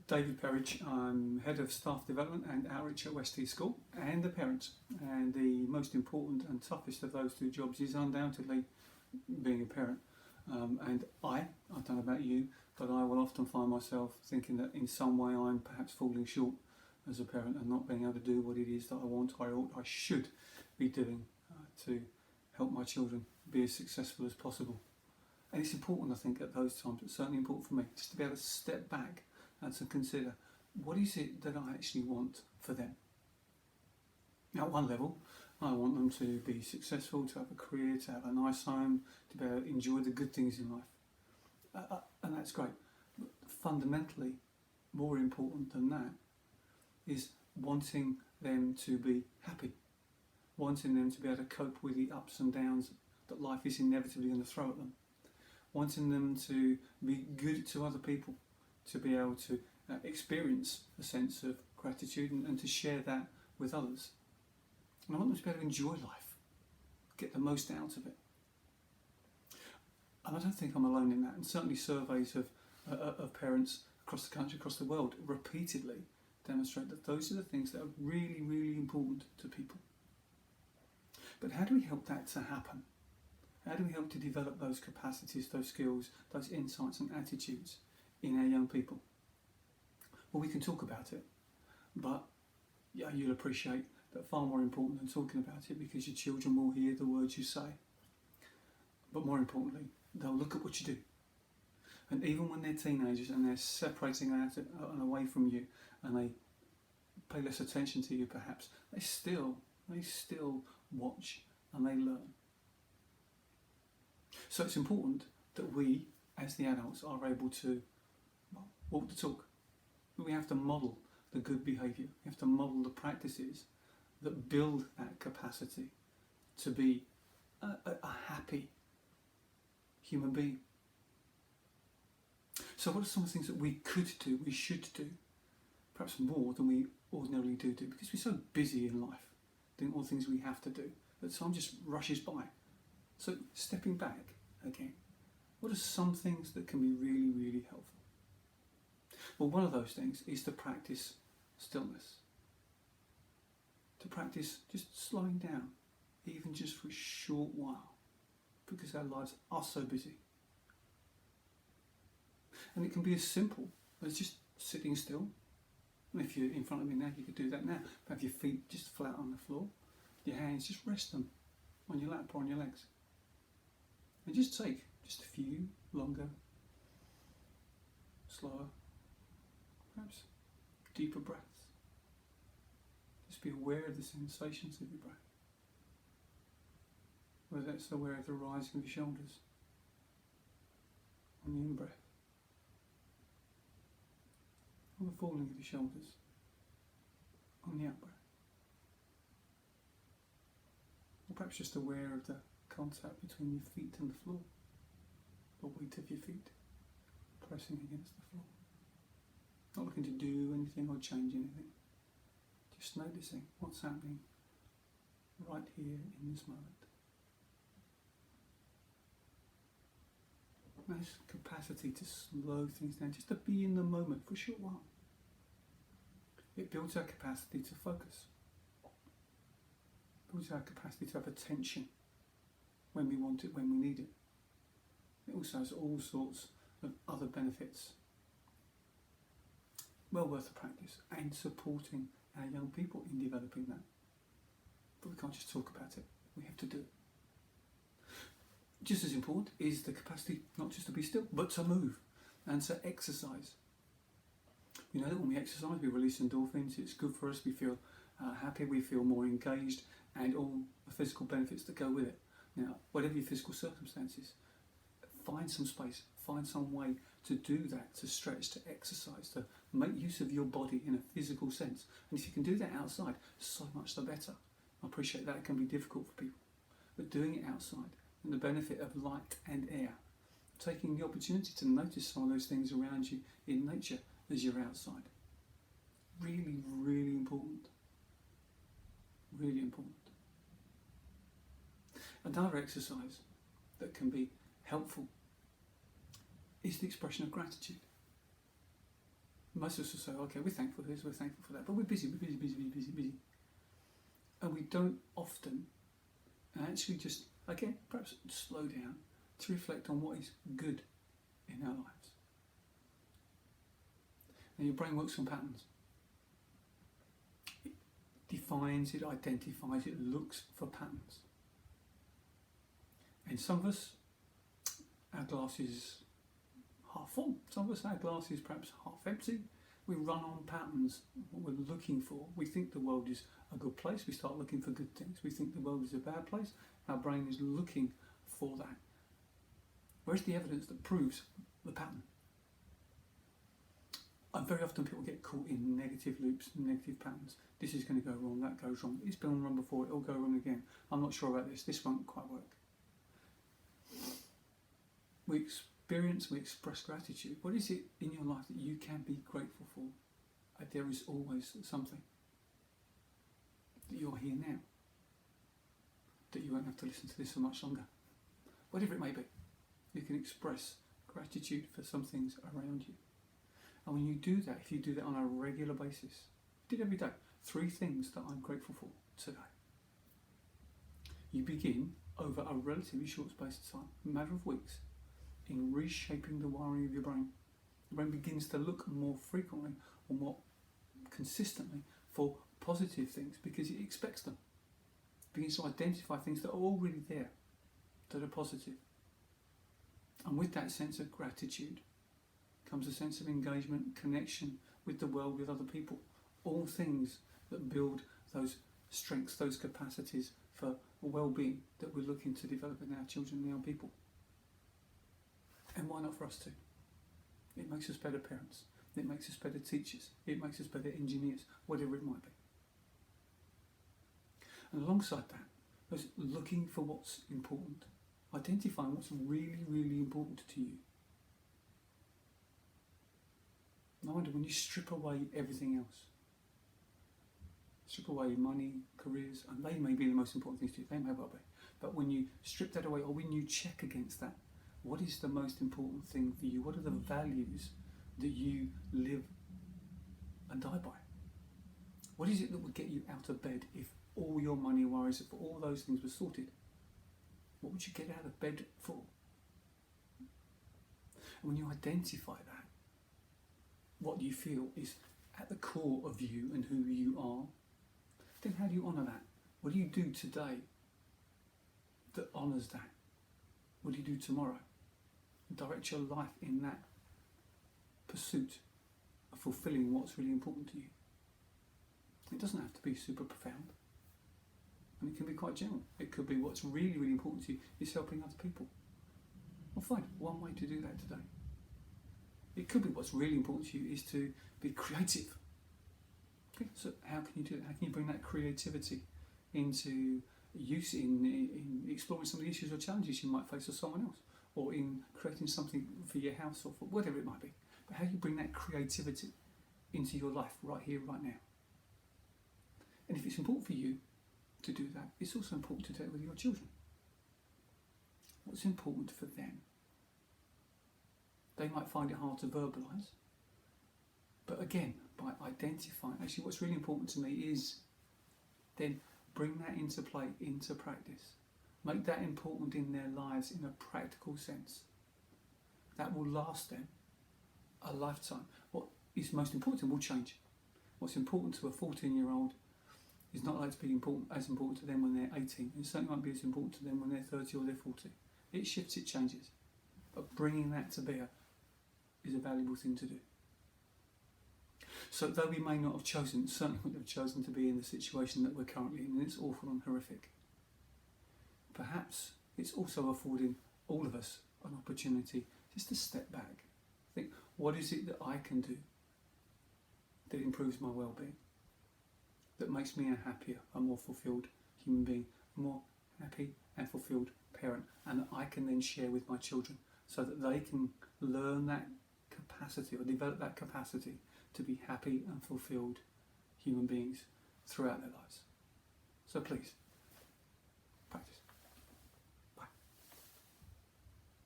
David Perridge. I'm Head of Staff Development and Outreach at West East School and a parent. And the most important and toughest of those two jobs is undoubtedly being a parent. And I don't know about you, but I will often find myself thinking that in some way I'm perhaps falling short as a parent and not being able to do what it is that I want, I should be doing to help my children be as successful as possible. And it's important, I think, at those times, it's certainly important for me, just to be able to step back and to consider, what is it that I actually want for them? Now, at one level, I want them to be successful, to have a career, to have a nice home, to be able to enjoy the good things in life. And that's great. But fundamentally, more important than that is wanting them to be happy, wanting them to be able to cope with the ups and downs that life is inevitably going to throw at them, wanting them to be good to other people, to be able to experience a sense of gratitude and to share that with others. And I want them to be able to enjoy life, get the most out of it. And I don't think I'm alone in that. And certainly surveys of parents across the country, across the world, repeatedly demonstrate that those are the things that are really, really important to people. But how do we help that to happen? How do we help to develop those capacities, those skills, those insights and attitudes in our young people? Well, we can talk about it, but yeah, you'll appreciate that far more important than talking about it, because your children will hear the words you say. But more importantly, they'll look at what you do. And even when they're teenagers and they're separating out and away from you and they pay less attention to you perhaps, they still watch and they learn. So it's important that we, as the adults, are able to walk the talk. We have to model the good behaviour. We have to model the practices that build that capacity to be a happy human being. So what are some of the things that we could do, we should do, perhaps more than we ordinarily do, because we're so busy in life doing all the things we have to do that time just rushes by. So stepping back again, what are some things that can be really, really helpful? Well, one of those things is to practice stillness. To practice just slowing down, even just for a short while, because our lives are so busy. And it can be as simple as just sitting still. And if you're in front of me now, you could do that now. Have your feet just flat on the floor, your hands, just rest them on your lap or on your legs. And just take just a few longer, slower, perhaps deeper breaths. Just be aware of the sensations of your breath. Whether that's aware of the rising of your shoulders on the in-breath, or the falling of your shoulders on the out-breath. Or perhaps just aware of the contact between your feet and the floor, the weight of your feet pressing against the floor. Not looking to do anything or change anything, just noticing what's happening right here in this moment. Nice capacity to slow things down, just to be in the moment for a short while. It builds our capacity to focus. It builds our capacity to have attention when we want it, when we need it. It also has all sorts of other benefits. Well worth the practice and supporting our young people in developing that. But we can't just talk about it, we have to do it. Just as important is the capacity not just to be still, but to move and to exercise. We know that when we exercise, we release endorphins, it's good for us, we feel happy, we feel more engaged, and all the physical benefits that go with it. Now, whatever your physical circumstances, find some space, find some way to do that, to stretch, to exercise, to make use of your body in a physical sense. And if you can do that outside, so much the better. I appreciate that it can be difficult for people, but doing it outside, and the benefit of light and air, taking the opportunity to notice some of those things around you in nature as you're outside. Really, really important. Really important. Another exercise that can be helpful is the expression of gratitude. Most of us will say, okay, we're thankful for this, we're thankful for that, but we're busy. And we don't often actually just, again, perhaps slow down to reflect on what is good in our lives. Now, your brain works on patterns. It defines, it identifies, it looks for patterns. And some of us, our glass is half full. Some of us, our glass is perhaps half empty. We run on patterns, what we're looking for. We think the world is a good place. We start looking for good things. We think the world is a bad place. Our brain is looking for that. Where's the evidence that proves the pattern? And very often people get caught in negative loops, negative patterns. This is going to go wrong, that goes wrong. It's been wrong before, it'll go wrong again. I'm not sure about this, this won't quite work. We experience, we express gratitude. What is it in your life that you can be grateful for? There is always something. That you're here now. That you won't have to listen to this for much longer. Whatever it may be, you can express gratitude for some things around you. And when you do that, if you do that on a regular basis, did every day, 3 things that I'm grateful for today. You begin over a relatively short space of time, a matter of weeks, in reshaping the wiring of your brain. The brain begins to look more frequently or more consistently for positive things because it expects them. It begins to identify things that are already there, that are positive. And with that sense of gratitude comes a sense of engagement, connection with the world, with other people. All things that build those strengths, those capacities for well-being that we're looking to develop in our children and our people. And why not for us too? It makes us better parents. It makes us better teachers. It makes us better engineers, whatever it might be. And alongside that, there's looking for what's important, identifying what's really, really important to you. And I wonder, when you strip away everything else, strip away money, careers, and they may be the most important things to you, they may well be, but when you strip that away, or when you check against that, what is the most important thing for you? What are the values that you live and die by? What is it that would get you out of bed if all your money worries, if all those things were sorted? What would you get out of bed for? And when you identify that, what you feel is at the core of you and who you are, then how do you honour that? What do you do today that honours that? What do you do tomorrow? Direct your life in that pursuit of fulfilling what's really important to you. It doesn't have to be super profound, and it can be quite general. It could be what's really, really important to you is helping other people. Well, fine, one way to do that today. It could be what's really important to you is to be creative. Okay, so how can you do that? How can you bring that creativity into use in exploring some of the issues or challenges you might face with someone else, or in creating something for your house, or for whatever it might be. But how do you bring that creativity into your life right here, right now? And if it's important for you to do that, it's also important to do it with your children. What's important for them? They might find it hard to verbalise, but again, by identifying, actually what's really important to me is then bring that into play, into practice. Make that important in their lives in a practical sense. That will last them a lifetime. What is most important will change. What's important to a 14-year-old is not likely to be as important to them when they're 18. It certainly won't be as important to them when they're 30 or they're 40. It shifts, it changes. But bringing that to bear is a valuable thing to do. So though we may not have chosen, certainly wouldn't have chosen to be in the situation that we're currently in, and it's awful and horrific, perhaps it's also affording all of us an opportunity just to step back. Think, what is it that I can do that improves my well-being, that makes me a happier, a more fulfilled human being, a more happy and fulfilled parent, and that I can then share with my children so that they can learn that capacity or develop that capacity to be happy and fulfilled human beings throughout their lives. So please, practice.